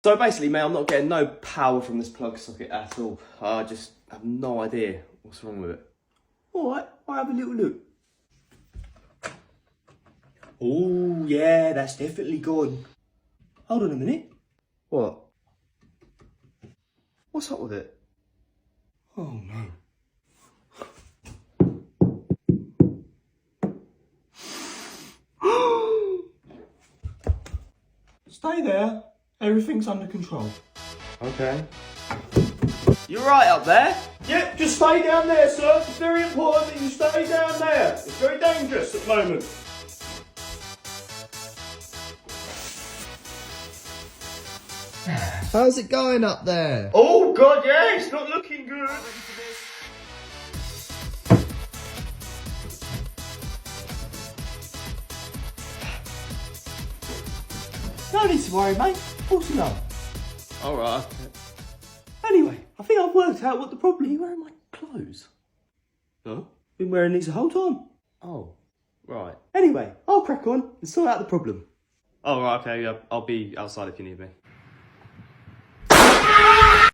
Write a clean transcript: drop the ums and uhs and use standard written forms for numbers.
So basically, mate, I'm not getting no power from this plug socket at all. I just have no idea what's wrong with it. Alright, I'll have a little look. Oh, yeah, that's definitely gone. Hold on a minute. What? What's up with it? Oh, no. Stay there. Everything's under control. Okay. You right up there? Yep, just stay down there, sir. It's very important that you stay down there. It's very dangerous at the moment. How's it going up there? Oh, God, yeah, it's not looking good. No need to worry, mate. Of course you know. Alright. Anyway, I think I've worked out what the problem is. Are you wearing my clothes? Huh? Been wearing these the whole time. Oh, right. Anyway, I'll crack on and sort out the problem. Oh, right, okay, I'll be outside if you need me.